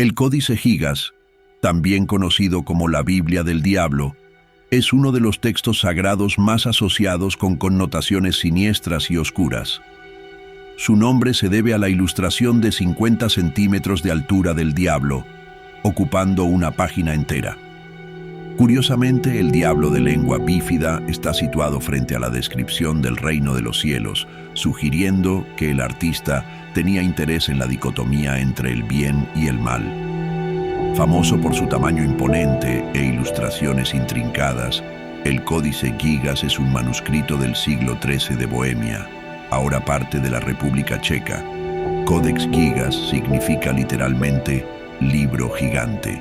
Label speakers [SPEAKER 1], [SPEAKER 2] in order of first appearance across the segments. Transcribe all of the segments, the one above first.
[SPEAKER 1] El Códice Gigas, también conocido como la Biblia del Diablo, es uno de los textos sagrados más asociados con connotaciones siniestras y oscuras. Su nombre se debe a la ilustración de 50 centímetros de altura del diablo, ocupando una página entera. Curiosamente, el diablo de lengua bífida está situado frente a la descripción del reino de los cielos, sugiriendo que el artista tenía interés en la dicotomía entre el bien y el mal. Famoso por su tamaño imponente e ilustraciones intrincadas, el Códice Gigas es un manuscrito del siglo XIII de Bohemia, ahora parte de la República Checa. Codex Gigas significa literalmente libro gigante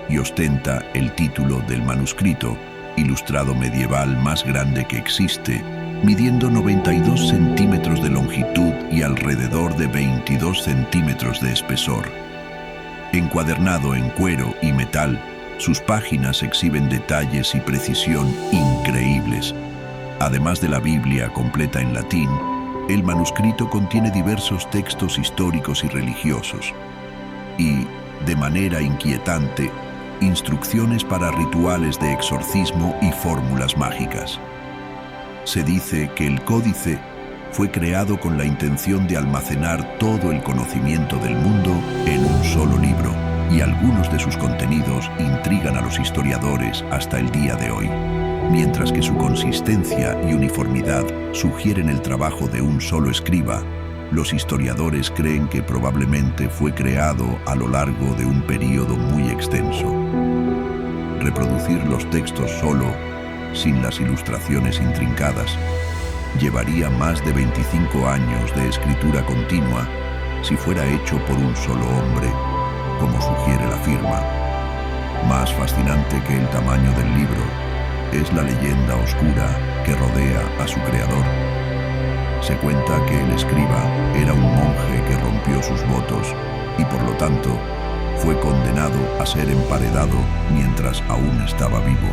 [SPEAKER 1] y ostenta el título del manuscrito ilustrado medieval más grande que existe, midiendo 92 centímetros de longitud y alrededor de 22 centímetros de espesor. Encuadernado en cuero y metal, sus páginas exhiben detalles y precisión increíbles. Además de la Biblia completa en latín, el manuscrito contiene diversos textos históricos y religiosos y, de manera inquietante, instrucciones para rituales de exorcismo y fórmulas mágicas. Se dice que el códice fue creado con la intención de almacenar todo el conocimiento del mundo en un solo libro, y algunos de sus contenidos intrigan a los historiadores hasta el día de hoy, mientras que su consistencia y uniformidad sugieren el trabajo de un solo escriba. Los historiadores creen que probablemente fue creado a lo largo de un período muy extenso. Reproducir los textos solo, sin las ilustraciones intrincadas, llevaría más de 25 años de escritura continua si fuera hecho por un solo hombre, como sugiere la firma. Más fascinante que el tamaño del libro es la leyenda oscura que rodea a su creador. Se cuenta que el escriba era un monje que rompió sus votos y por lo tanto fue condenado a ser emparedado mientras aún estaba vivo,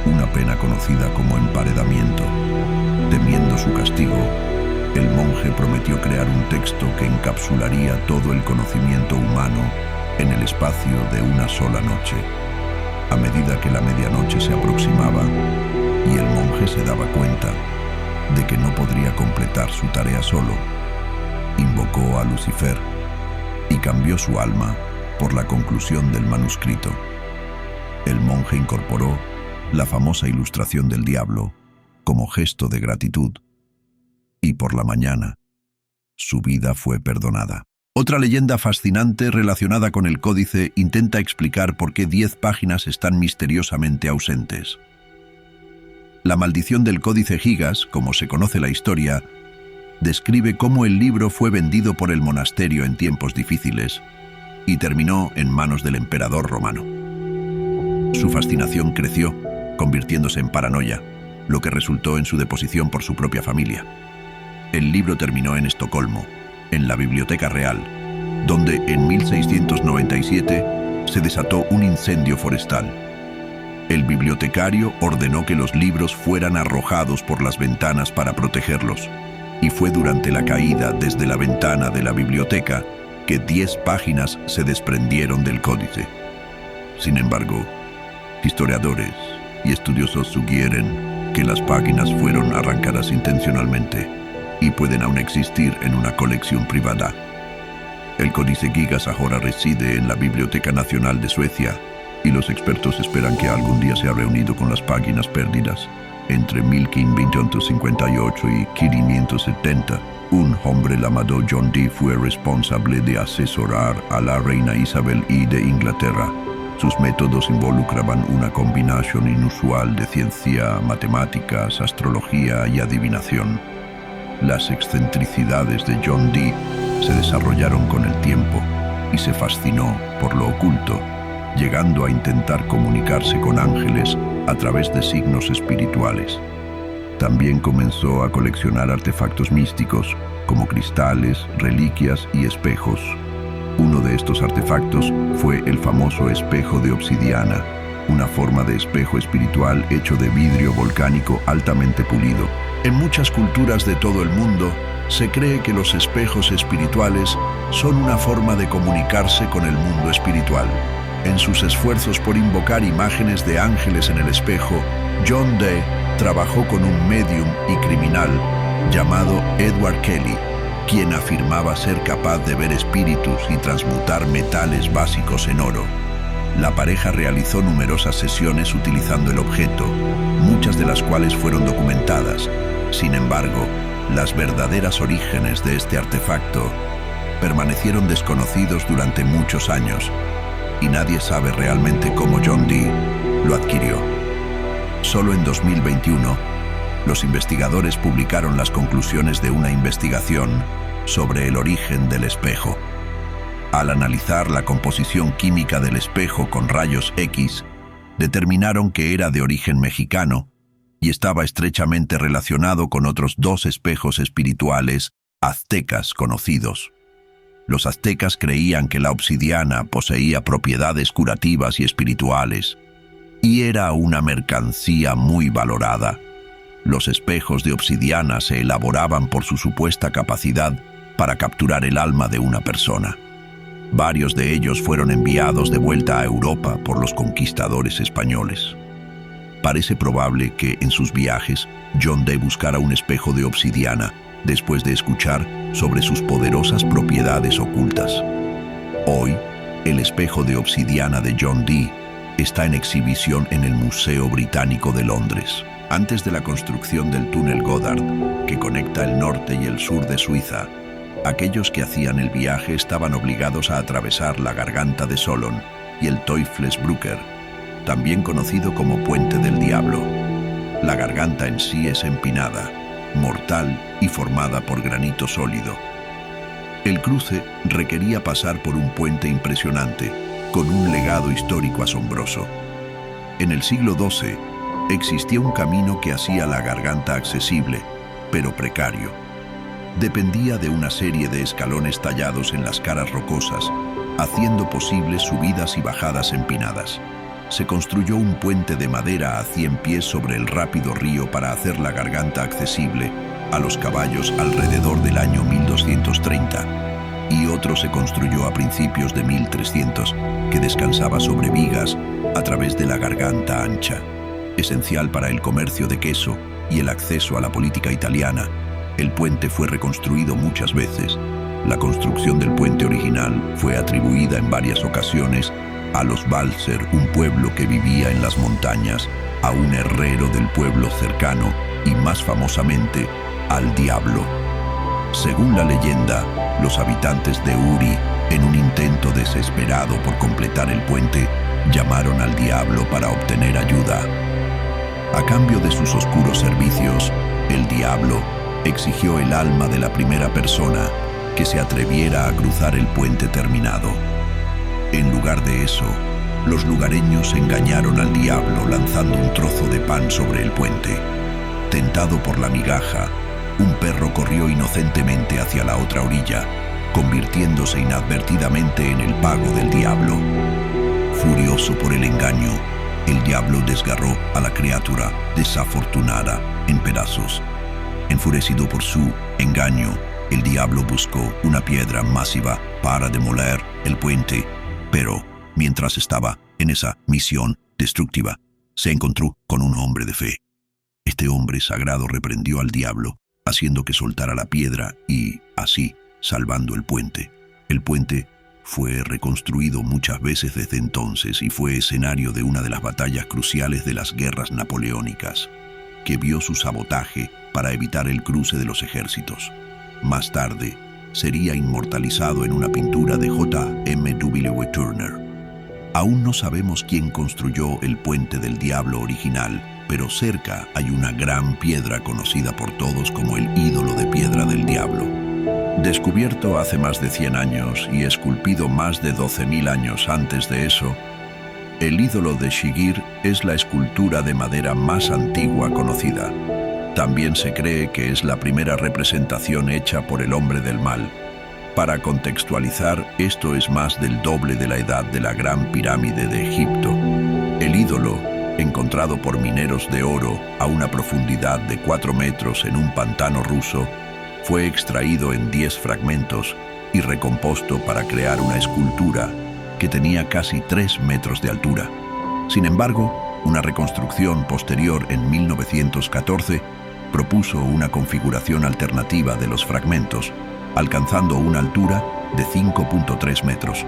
[SPEAKER 1] una pena conocida como emparedamiento. Temiendo su castigo, el monje prometió crear un texto que encapsularía todo el conocimiento humano en el espacio de una sola noche. A medida que la medianoche se aproximaba y el monje se daba cuenta de que no podría completar su tarea solo, invocó a Lucifer y cambió su alma por la conclusión del manuscrito. El monje incorporó la famosa ilustración del diablo como gesto de gratitud, y por la mañana su vida fue perdonada. Otra leyenda fascinante relacionada con el códice intenta explicar por qué 10 páginas están misteriosamente ausentes. La maldición del Códice Gigas, como se conoce la historia, describe cómo el libro fue vendido por el monasterio en tiempos difíciles y terminó en manos del emperador romano. Su fascinación creció, convirtiéndose en paranoia, lo que resultó en su deposición por su propia familia. El libro terminó en Estocolmo, en la Biblioteca Real, donde en 1697 se desató un incendio forestal. El bibliotecario ordenó que los libros fueran arrojados por las ventanas para protegerlos, y fue durante la caída desde la ventana de la biblioteca que 10 páginas se desprendieron del códice. Sin embargo, historiadores y estudiosos sugieren que las páginas fueron arrancadas intencionalmente y pueden aún existir en una colección privada. El Códice Gigas ahora reside en la Biblioteca Nacional de Suecia, y los expertos esperan que algún día sea reunido con las páginas perdidas. Entre 1558 y 1570, un hombre llamado John Dee fue responsable de asesorar a la reina Isabel I de Inglaterra. Sus métodos involucraban una combinación inusual de ciencia, matemáticas, astrología y adivinación. Las excentricidades de John Dee se desarrollaron con el tiempo y se fascinó por lo oculto, llegando a intentar comunicarse con ángeles a través de signos espirituales. También comenzó a coleccionar artefactos místicos, como cristales, reliquias y espejos. Uno de estos artefactos fue el famoso espejo de obsidiana, una forma de espejo espiritual hecho de vidrio volcánico altamente pulido. En muchas culturas de todo el mundo, se cree que los espejos espirituales son una forma de comunicarse con el mundo espiritual. En sus esfuerzos por invocar imágenes de ángeles en el espejo, John Dee trabajó con un médium y criminal llamado Edward Kelly, quien afirmaba ser capaz de ver espíritus y transmutar metales básicos en oro. La pareja realizó numerosas sesiones utilizando el objeto, muchas de las cuales fueron documentadas. Sin embargo, las verdaderas orígenes de este artefacto permanecieron desconocidos durante muchos años, y nadie sabe realmente cómo John Dee lo adquirió. Solo en 2021, los investigadores publicaron las conclusiones de una investigación sobre el origen del espejo. Al analizar la composición química del espejo con rayos X, determinaron que era de origen mexicano y estaba estrechamente relacionado con otros 2 espejos espirituales aztecas conocidos. Los aztecas creían que la obsidiana poseía propiedades curativas y espirituales, y era una mercancía muy valorada. Los espejos de obsidiana se elaboraban por su supuesta capacidad para capturar el alma de una persona. Varios de ellos fueron enviados de vuelta a Europa por los conquistadores españoles. Parece probable que en sus viajes John Dee buscara un espejo de obsidiana después de escuchar sobre sus poderosas propiedades ocultas. Hoy, el espejo de obsidiana de John Dee está en exhibición en el Museo Británico de Londres. Antes de la construcción del túnel Goddard, que conecta el norte y el sur de Suiza, aquellos que hacían el viaje estaban obligados a atravesar la garganta de Solon y el Teufelsbrücke, también conocido como Puente del Diablo. La garganta en sí es empinada, mortal y formada por granito sólido. El cruce requería pasar por un puente impresionante, con un legado histórico asombroso. En el siglo XII, existía un camino que hacía la garganta accesible, pero precario. Dependía de una serie de escalones tallados en las caras rocosas, haciendo posibles subidas y bajadas empinadas. Se construyó un puente de madera a 100 pies sobre el rápido río para hacer la garganta accesible a los caballos alrededor del año 1230, y otro se construyó a principios de 1300, que descansaba sobre vigas a través de la garganta ancha. Esencial para el comercio de queso y el acceso a la política italiana, el puente fue reconstruido muchas veces. La construcción del puente original fue atribuida en varias ocasiones a los Balser, un pueblo que vivía en las montañas, a un herrero del pueblo cercano y más famosamente al diablo. Según la leyenda, los habitantes de Uri, en un intento desesperado por completar el puente, llamaron al diablo para obtener ayuda. A cambio de sus oscuros servicios, el diablo exigió el alma de la primera persona que se atreviera a cruzar el puente terminado. En lugar de eso, los lugareños engañaron al diablo lanzando un trozo de pan sobre el puente. Tentado por la migaja, un perro corrió inocentemente hacia la otra orilla, convirtiéndose inadvertidamente en el pago del diablo. Furioso por el engaño, el diablo desgarró a la criatura desafortunada en pedazos. Enfurecido por su engaño, el diablo buscó una piedra masiva para demoler el puente, pero mientras estaba en esa misión destructiva, se encontró con un hombre de fe. Este hombre sagrado reprendió al diablo, haciendo que soltara la piedra y, así, salvando el puente. El puente fue reconstruido muchas veces desde entonces y fue escenario de una de las batallas cruciales de las guerras napoleónicas, que vio su sabotaje para evitar el cruce de los ejércitos. Más tarde, sería inmortalizado en una pintura de J.M.W. Turner. Aún no sabemos quién construyó el Puente del Diablo original, pero cerca hay una gran piedra conocida por todos como el ídolo de piedra del diablo. Descubierto hace más de 100 años y esculpido más de 12.000 años antes de eso, el ídolo de Shigir es la escultura de madera más antigua conocida. También se cree que es la primera representación hecha por el hombre del mal. Para contextualizar, esto es más del doble de la edad de la Gran Pirámide de Egipto. El ídolo encontrado por mineros de oro a una profundidad de 4 metros en un pantano ruso, fue extraído en 10 fragmentos y recompuesto para crear una escultura que tenía casi 3 metros de altura. Sin embargo, una reconstrucción posterior en 1914 propuso una configuración alternativa de los fragmentos, alcanzando una altura de 5.3 metros.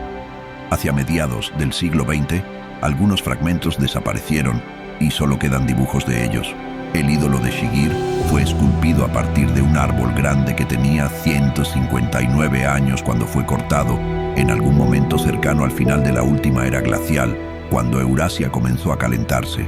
[SPEAKER 1] Hacia mediados del siglo XX, algunos fragmentos desaparecieron y solo quedan dibujos de ellos. El ídolo de Shigir fue esculpido a partir de un árbol grande que tenía 159 años cuando fue cortado, en algún momento cercano al final de la última era glacial, cuando Eurasia comenzó a calentarse.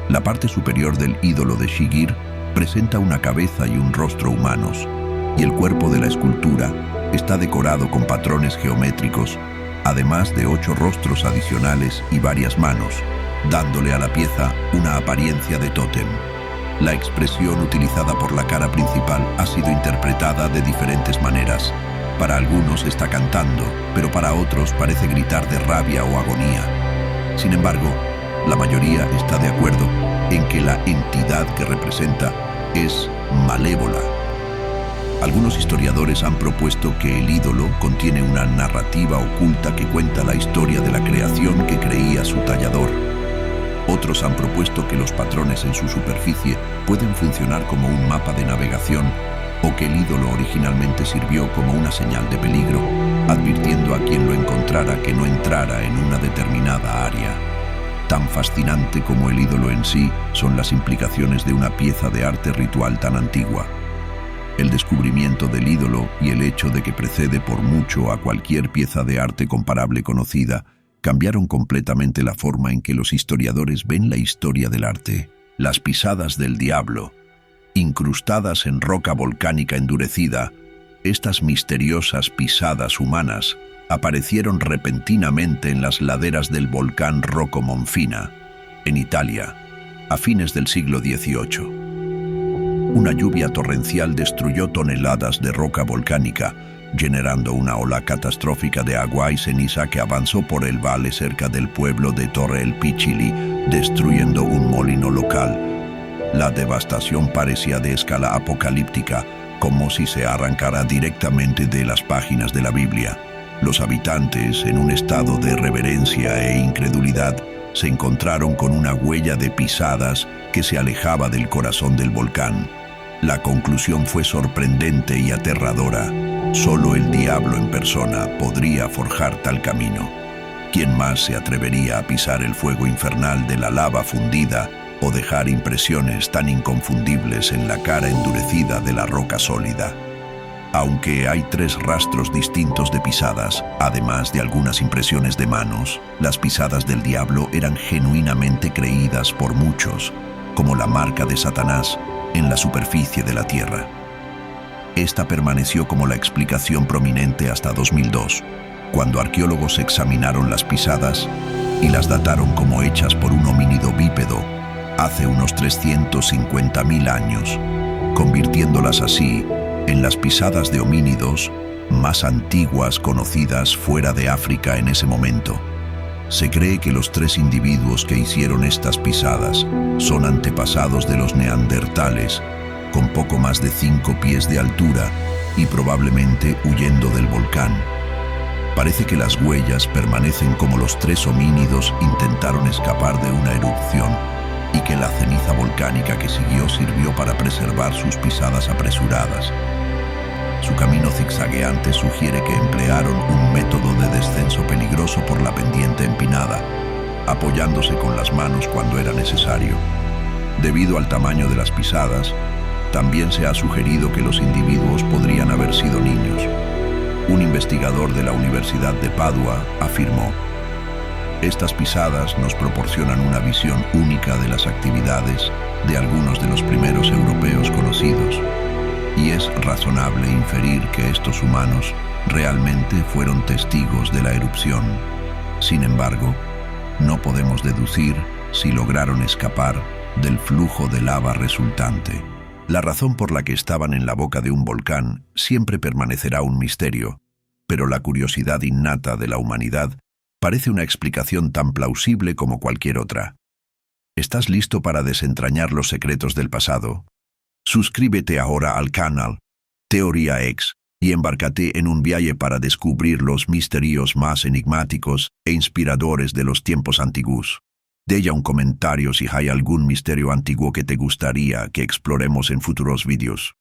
[SPEAKER 1] La parte superior del ídolo de Shigir presenta una cabeza y un rostro humanos, y el cuerpo de la escultura está decorado con patrones geométricos, además de 8 rostros adicionales y varias manos, dándole a la pieza una apariencia de tótem. La expresión utilizada por la cara principal ha sido interpretada de diferentes maneras. Para algunos está cantando, pero para otros parece gritar de rabia o agonía. Sin embargo, la mayoría está de acuerdo en que la entidad que representa es malévola. Algunos historiadores han propuesto que el ídolo contiene una narrativa oculta que cuenta la historia de la creación que creía su tallador. Otros han propuesto que los patrones en su superficie pueden funcionar como un mapa de navegación o que el ídolo originalmente sirvió como una señal de peligro, advirtiendo a quien lo encontrara que no entrara en una determinada área. Tan fascinante como el ídolo en sí son las implicaciones de una pieza de arte ritual tan antigua. El descubrimiento del ídolo y el hecho de que precede por mucho a cualquier pieza de arte comparable conocida cambiaron completamente la forma en que los historiadores ven la historia del arte. Las pisadas del diablo, incrustadas en roca volcánica endurecida, estas misteriosas pisadas humanas aparecieron repentinamente en las laderas del volcán Rocco Monfina, en Italia, a fines del siglo XVIII. Una lluvia torrencial destruyó toneladas de roca volcánica, generando una ola catastrófica de agua y ceniza que avanzó por el valle cerca del pueblo de Torre el Picili, destruyendo un molino local. La devastación parecía de escala apocalíptica, como si se arrancara directamente de las páginas de la Biblia. Los habitantes, en un estado de reverencia e incredulidad, se encontraron con una huella de pisadas que se alejaba del corazón del volcán. La conclusión fue sorprendente y aterradora. Solo el diablo en persona podría forjar tal camino. ¿Quién más se atrevería a pisar el fuego infernal de la lava fundida o dejar impresiones tan inconfundibles en la cara endurecida de la roca sólida? Aunque hay 3 rastros distintos de pisadas, además de algunas impresiones de manos, las pisadas del diablo eran genuinamente creídas por muchos, como la marca de Satanás en la superficie de la tierra. Esta permaneció como la explicación prominente hasta 2002, cuando arqueólogos examinaron las pisadas y las dataron como hechas por un homínido bípedo hace unos 350.000 años, convirtiéndolas así en las pisadas de homínidos más antiguas conocidas fuera de África en ese momento. Se cree que los 3 individuos que hicieron estas pisadas son antepasados de los neandertales, con poco más de 5 pies de altura y probablemente huyendo del volcán. Parece que las huellas permanecen como los 3 homínidos intentaron escapar de una erupción y que la ceniza volcánica que siguió sirvió para preservar sus pisadas apresuradas. Su camino zigzagueante sugiere que emplearon un método de descenso peligroso por la pendiente empinada, apoyándose con las manos cuando era necesario. Debido al tamaño de las pisadas, también se ha sugerido que los individuos podrían haber sido niños. Un investigador de la Universidad de Padua afirmó: "Estas pisadas nos proporcionan una visión única de las actividades de algunos de los primeros europeos conocidos, y es razonable inferir que estos humanos realmente fueron testigos de la erupción. Sin embargo, no podemos deducir si lograron escapar del flujo de lava resultante. La razón por la que estaban en la boca de un volcán siempre permanecerá un misterio, pero la curiosidad innata de la humanidad parece una explicación tan plausible como cualquier otra. ¿Estás listo para desentrañar los secretos del pasado? Suscríbete ahora al canal Teoría X y embárcate en un viaje para descubrir los misterios más enigmáticos e inspiradores de los tiempos antiguos. Deja un comentario si hay algún misterio antiguo que te gustaría que exploremos en futuros vídeos.